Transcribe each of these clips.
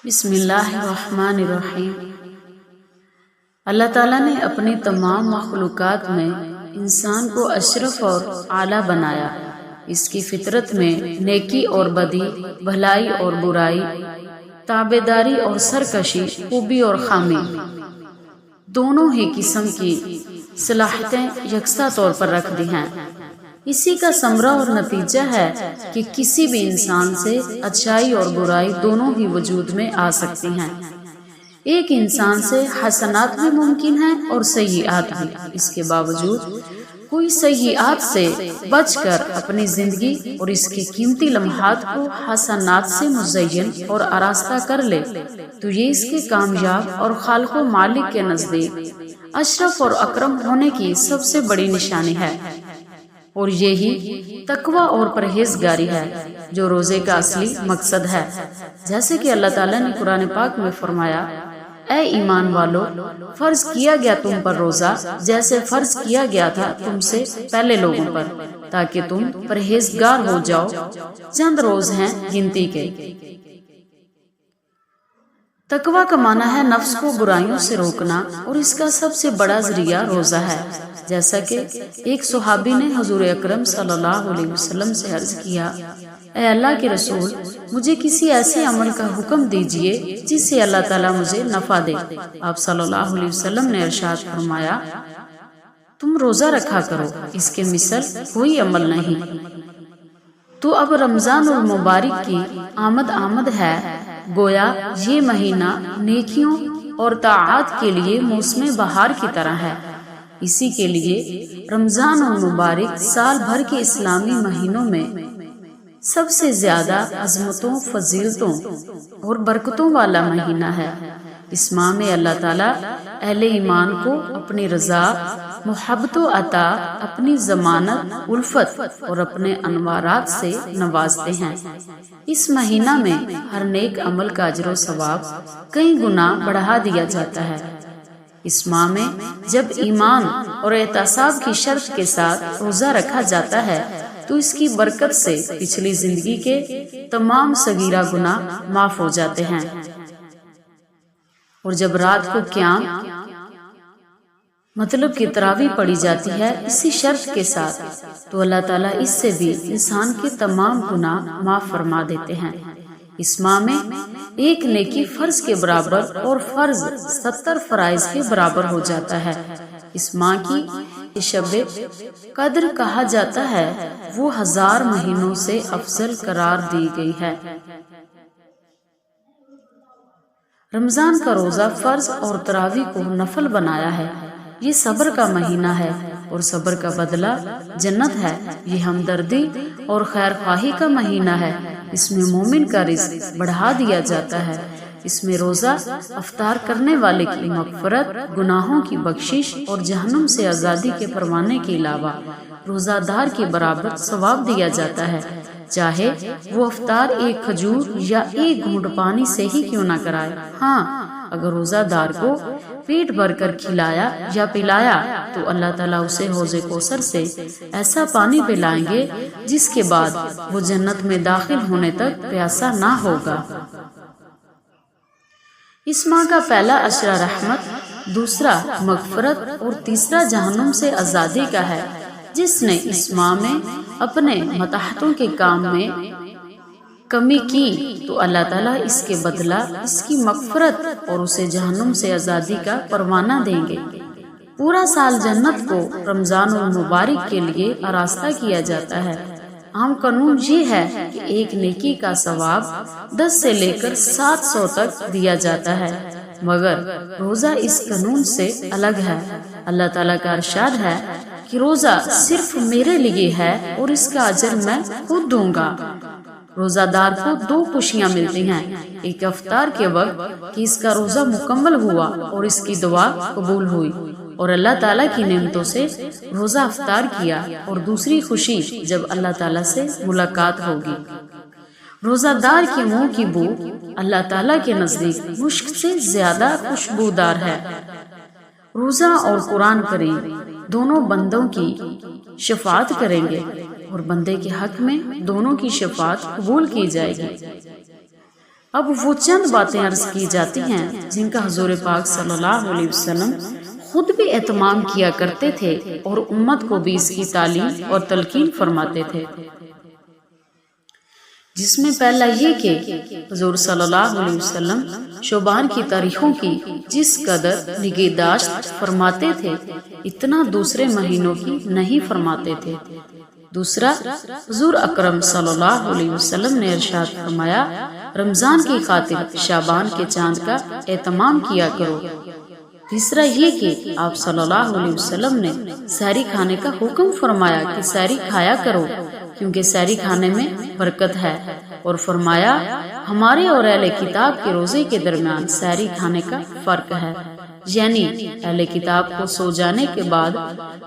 بسم اللہ الرحمن الرحیم۔ اللہ تعالیٰ نے اپنی تمام مخلوقات میں انسان کو اشرف اور اعلیٰ بنایا۔ اس کی فطرت میں نیکی اور بدی، بھلائی اور برائی، تابعداری اور سرکشی، خوبی اور خامی، دونوں ہی قسم کی صلاحیتیں یکساں طور پر رکھ دی ہیں۔ اسی کا ثمرہ اور نتیجہ ہے کہ کسی بھی انسان سے اچھائی اور برائی دونوں ہی وجود میں آ سکتی ہیں۔ ایک انسان سے حسنات بھی ممکن ہیں اور سیئات بھی۔ اس کے باوجود کوئی سیئات سے بچ کر اپنی زندگی اور اس کی قیمتی لمحات کو حسنات سے مزین اور آراستہ کر لے تو یہ اس کے کامیاب اور خالق و مالک کے نزدیک اشرف اور اکرم ہونے کی سب سے بڑی نشانی ہے۔ اور یہی تقوی اور پرہیزگاری ہے جو روزے کا اصلی مقصد ہے۔ جیسے کہ اللہ تعالیٰ نے قرآن پاک میں فرمایا، اے ایمان والو، فرض کیا گیا تم پر روزہ جیسے فرض کیا گیا تھا تم سے پہلے لوگوں پر، تاکہ تم پرہیزگار ہو جاؤ۔ چند روز ہیں گنتی کے۔ تقوی کا معنی ہے نفس کو برائیوں سے روکنا، اور اس کا سب سے بڑا ذریعہ روزہ ہے۔ جیسا کہ ایک صحابی نے حضور اکرم صلی اللہ علیہ وسلم سے عرض کیا، اے اللہ کے رسول، مجھے کسی ایسے عمل کا حکم دیجئے جس سے اللہ تعالیٰ مجھے نفع دے۔ آپ صلی اللہ علیہ وسلم نے ارشاد فرمایا، تم روزہ رکھا کرو، اس کے مثل کوئی عمل نہیں۔ تو اب رمضان المبارک کی آمد ہے، گویا یہ مہینہ نیکیوں اور طاعات کے لیے موسم بہار کی طرح ہے۔ اسی کے لیے رمضان المبارک سال بھر کے اسلامی مہینوں میں سب سے زیادہ عظمتوں، فضیلتوں اور برکتوں والا مہینہ ہے۔ اس ماہ میں اللہ تعالیٰ اہل ایمان کو اپنی رضا، محبت و عطا، اپنی ضمانت، الفت اور اپنے انوارات سے نوازتے ہیں۔ اس مہینہ میں ہر نیک عمل کا اجر و ثواب کئی گنا بڑھا دیا جاتا ہے۔ اس ماہ میں جب ایمان اور احتساب کی شرط کے ساتھ روزہ رکھا جاتا ہے تو اس کی برکت سے پچھلی زندگی کے تمام صغیرہ گناہ معاف ہو جاتے ہیں۔ اور جب رات کو قیام مطلب کہ تراویح پڑھی جاتی ہے اسی شرط کے ساتھ، تو اللہ تعالیٰ اس سے بھی انسان کے تمام گناہ معاف فرما دیتے ہیں۔ اس ماہ میں ایک نیکی فرض کے برابر اور فرض 70 فرائض کے برابر ہو جاتا ہے۔ اس ماہ کی شب قدر کہا جاتا ہے، وہ 1000 مہینوں سے افضل قرار دی گئی ہے۔ رمضان کا روزہ فرض اور تراویح کو نفل بنایا ہے۔ یہ صبر کا مہینہ ہے اور صبر کا بدلہ جنت ہے۔ یہ ہمدردی اور خیر خواہی کا مہینہ ہے۔ اس میں مومن کا رزق بڑھا دیا جاتا ہے۔ اس میں روزہ افطار کرنے والے کی مغفرت، گناہوں کی بخشش اور جہنم سے آزادی کے فرمانے کے علاوہ روزہ دار کے برابر ثواب دیا جاتا ہے، چاہے وہ افطار ایک کھجور یا ایک گھونٹ پانی سے ہی کیوں نہ کرائے۔ ہاں، اگر روزہ دار کو پیٹ بھر کر کھلایا یا پلایا تو اللہ تعالیٰ اسے حوض کوثر سے ایسا پانی پلائیں گے جس کے بعد وہ جنت میں داخل ہونے تک پیاسا نہ ہوگا۔ اس ماہ کا پہلا عشرہ رحمت، دوسرا مغفرت اور تیسرا جہنم سے آزادی کا ہے۔ جس نے اس ماہ میں اپنے متاحتوں کے کام میں کمی کی تو اللہ تعالیٰ اس کے بدلہ اس کی مغفرت اور اسے جہنم سے آزادی کا پروانہ دیں گے۔ پورا سال جنت کو رمضان المبارک کے لیے آراستہ کیا جاتا ہے۔ عام قانون یہ ہے کہ ایک نیکی کا ثواب 10 سے لے کر 700 تک دیا جاتا ہے، مگر روزہ اس قانون سے الگ ہے۔ اللہ تعالیٰ کا ارشاد ہے کہ روزہ صرف میرے لیے ہے اور اس کا اجر میں خود دوں گا۔ روزہ دار کو 2 خوشیاں ملتی ہیں، ایک افطار کے وقت کہ اس کا روزہ مکمل ہوا اور اس کی دعا قبول ہوئی اور اللہ تعالیٰ کی نعمتوں سے روزہ افطار کیا، اور دوسری خوشی جب اللہ تعالیٰ سے ملاقات ہوگی۔ روزہ دار کے منہ کی بو اللہ تعالیٰ کے نزدیک مشک سے زیادہ خوشبودار ہے۔ روزہ اور قرآن کریم دونوں بندوں کی شفاعت کریں گے اور بندے کے حق میں دونوں کی شفاعت قبول کی جائے گی۔ اب وہ چند باتیں عرض کی جاتی ہیں جن کا حضور پاک صلی اللہ علیہ وسلم خود بھی اہتمام کیا کرتے تھے اور امت کو بھی اس کی تعلیم اور تلقین فرماتے تھے، جس میں پہلا یہ کہ حضور صلی اللہ علیہ وسلم شعبان کی تاریخوں کی جس قدر نگہداشت فرماتے تھے اتنا دوسرے مہینوں کی نہیں فرماتے تھے۔ دوسرا، حضور اکرم صلی اللہ علیہ وسلم نے ارشاد فرمایا، رمضان کی خاطر شعبان کے چاند کا اہتمام کیا کرو۔ تیسرا یہ کہ آپ صلی اللہ علیہ وسلم نے سحری کھانے کا حکم فرمایا کہ سحری کھایا کرو کیونکہ سحری کھانے میں برکت ہے، اور فرمایا ہمارے اور اہل کتاب کے روزے کے درمیان سحری کھانے کا فرق ہے، یعنی اہل کتاب کو سو جانے کے بعد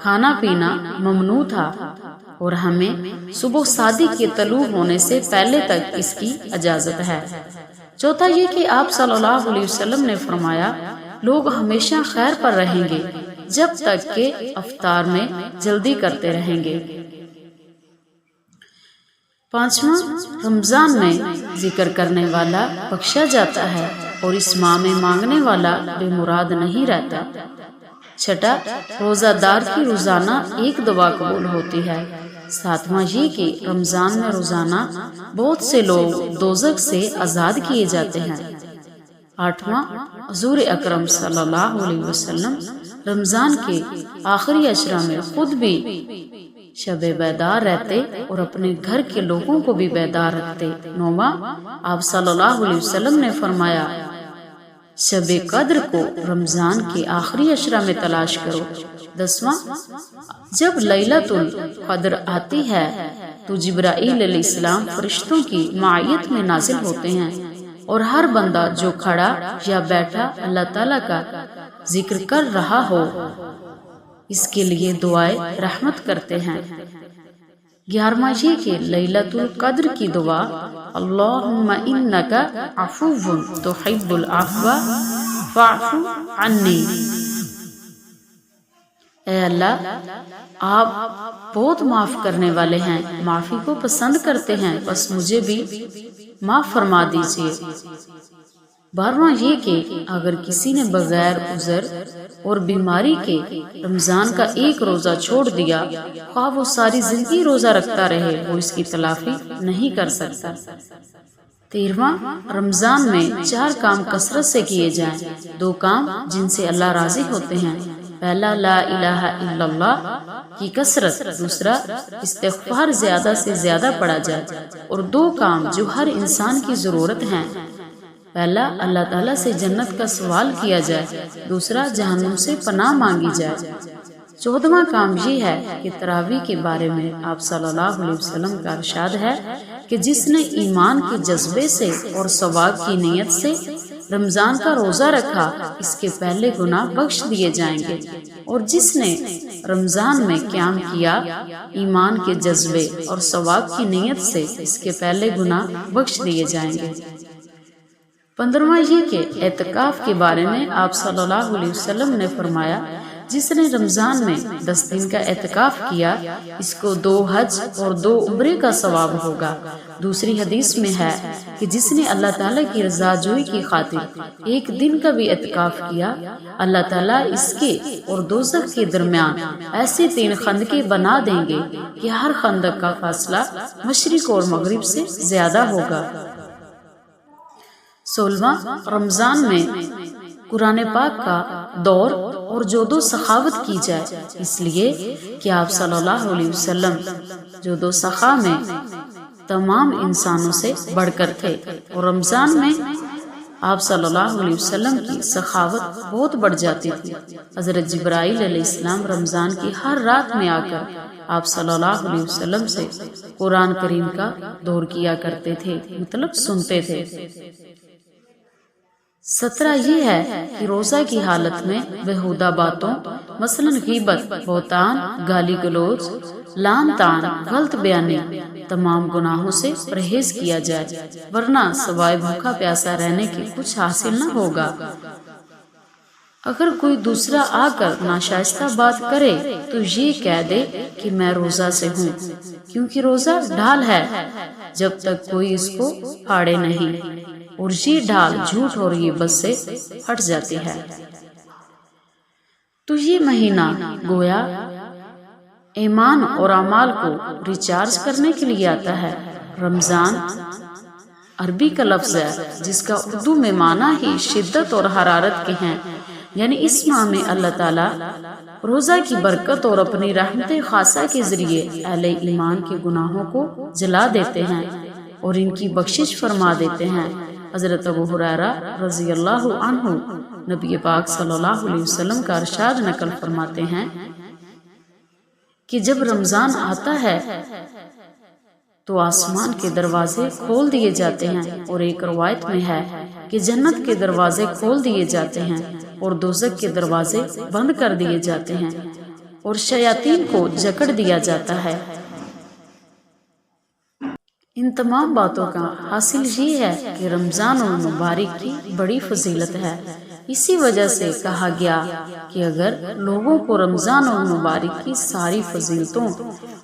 کھانا پینا ممنوع تھا اور ہمیں صبح صادق کے طلوع ہونے سے پہلے تک اس کی اجازت ہے۔ چوتھا یہ کہ آپ صلی اللہ علیہ وسلم نے فرمایا لوگ ہمیشہ خیر پر رہیں گے جب تک کہ افطار میں جلدی کرتے رہیں گے۔ پانچواں، رمضان میں ذکر کرنے والا بخشا جاتا ہے اور اس ماہ میں مانگنے والا بے مراد نہیں رہتا۔ چھٹا، روزہ دار کی روزانہ ایک دعا قبول ہوتی ہے۔ ساتواں یہ کہ رمضان میں روزانہ بہت سے لوگ دوزخ سے آزاد کیے جاتے ہیں۔ آٹھواں، حضور اکرم صلی اللہ علیہ وسلم رمضان کے آخری عشرہ میں خود بھی شب بیدار رہتے اور اپنے گھر کے لوگوں کو بھی بیدار رکھتے۔ نوواں، آپ صلی اللہ علیہ وسلم نے فرمایا شب قدر کو رمضان کے آخری عشرہ میں تلاش کرو۔ دسواں، جب لیلۃ القدر آتی ہے تو جبرائیل علیہ السلام فرشتوں کی معیت میں نازل ہوتے ہیں اور ہر بندہ جو کھڑا یا بیٹھا اللہ تعالیٰ کا ذکر کر رہا ہو اس کے لیے دعائے رحمت کرتے ہیں۔ 11واں یہ کہ لیلۃ القدر کی دعا اللہم انک عفو تحب العفو فاعف عنی، اے اللہ آپ بہت معاف کرنے والے ہیں، معافی کو پسند کرتے ہیں، بس مجھے بھی معاف فرما دیجیے۔ 12واں یہ کہ اگر کسی نے بغیر عذر اور بیماری کے رمضان کا ایک روزہ چھوڑ دیا، خواہ وہ ساری زندگی روزہ رکھتا رہے، وہ اس کی تلافی نہیں کر سکتا۔ 13واں، رمضان میں 4 کام کثرت سے کیے جائیں، 2 کام جن سے اللہ راضی ہوتے ہیں۔ پہلا، لا الہ الا اللہ کی کثرت، دوسرا استغفار زیادہ سے زیادہ پڑھا جائے، اور 2 کام جو ہر انسان کی ضرورت ہیں۔ پہلا، اللہ تعالیٰ سے جنت کا سوال کیا جائے، دوسرا جہنم سے پناہ مانگی جائے۔ 14واں کام یہ ہے کہ تراویح کے بارے میں آپ صلی اللہ علیہ وسلم کا ارشاد ہے کہ جس نے ایمان کے جذبے سے اور ثواب کی نیت سے رمضان کا روزہ رکھا اس کے پہلے گناہ بخش دیے جائیں گے، اور جس نے رمضان میں قیام کیا ایمان کے جذبے اور ثواب کی نیت سے اس کے پہلے گناہ بخش دیے جائیں گے۔ 15واں یہ کہ اعتکاف کے بارے میں آپ صلی اللہ علیہ وسلم نے فرمایا جس نے رمضان میں 10 دن کا اعتکاف کیا اس کو 2 حج اور 2 عمرے کا ثواب ہوگا۔ دوسری حدیث میں ہے کہ جس نے اللہ تعالیٰ کی رضا جوئی کی خاطر 1 دن کا بھی اعتکاف کیا، اللہ تعالیٰ اس کے اور دوزخ کے درمیان ایسے 3 خندقیں بنا دیں گے کہ ہر خندق کا فاصلہ مشرق اور مغرب سے زیادہ ہوگا۔ 16واں، رمضان میں قرآن پاک کا دور اور جود و سخاوت کی جائے، اس لیے کہ آپ صلی اللہ علیہ وسلم جود و سخا میں تمام انسانوں سے بڑھ کر تھے، اور رمضان میں آپ صلی اللہ علیہ وسلم کی سخاوت بہت بڑھ جاتی تھی۔ حضرت جبرائیل علیہ السلام رمضان کی ہر رات میں آ کر آپ صلی اللہ علیہ وسلم سے قرآن کریم کا دور کیا کرتے تھے، مطلب سنتے تھے۔ 17 یہ ہے کہ روزہ کی حالت میں بےہودہ باتوں مثلا غیبت، بہتان، گالی گلوچ، لعن طعن، غلط بیانی، تمام گناہوں سے پرہیز کیا جائے، ورنہ سوائے بھوکا پیاسا رہنے کے کچھ حاصل نہ ہوگا۔ اگر کوئی دوسرا آ کر ناشائستہ بات کرے تو یہ کہہ دے کہ میں روزہ سے ہوں، کیونکہ روزہ ڈھال ہے جب تک کوئی اس کو پھاڑے نہیں۔ اور یہ ڈھال جھوٹ اور غیبت سے ہٹ جاتی ہے۔ تو یہ مہینہ گویا ایمان اور اعمال کو ریچارج کرنے کے لیے آتا ہے۔ رمضان عربی کا لفظ ہے جس کا اردو میں معنی ہی شدت اور حرارت کے ہیں، یعنی اس ماہ میں اللہ تعالیٰ روزہ کی برکت اور اپنی رحمت خاصہ کے ذریعے اہل ایمان کے گناہوں کو جلا دیتے ہیں اور ان کی بخشش فرما دیتے ہیں۔ حضرت ابو ہریرہ رضی اللہ عنہ نبی پاک صلی اللہ علیہ وسلم کا ارشاد نقل فرماتے ہیں کہ جب رمضان آتا ہے تو آسمان کے دروازے کھول دیے جاتے ہیں، اور ایک روایت میں ہے کہ جنت کے دروازے کھول دیے جاتے ہیں اور دوزخ کے دروازے بند کر دیے جاتے ہیں اور شیاطین کو جکڑ دیا جاتا ہے۔ ان تمام باتوں کا حاصل یہ ہے کہ رمضان المبارک کی بڑی فضیلت ہے۔ اسی وجہ سے کہا گیا کہ اگر لوگوں کو رمضان المبارک کی ساری فضیلتوں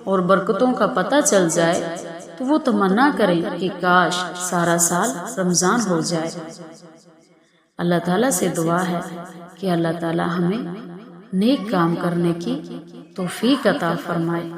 اور برکتوں کا پتہ چل جائے تو وہ تمنا کریں کہ کاش سارا سال رمضان ہو جائے۔ اللہ تعالیٰ سے دعا ہے کہ اللہ تعالیٰ ہمیں نیک کام کرنے کی توفیق عطا فرمائے۔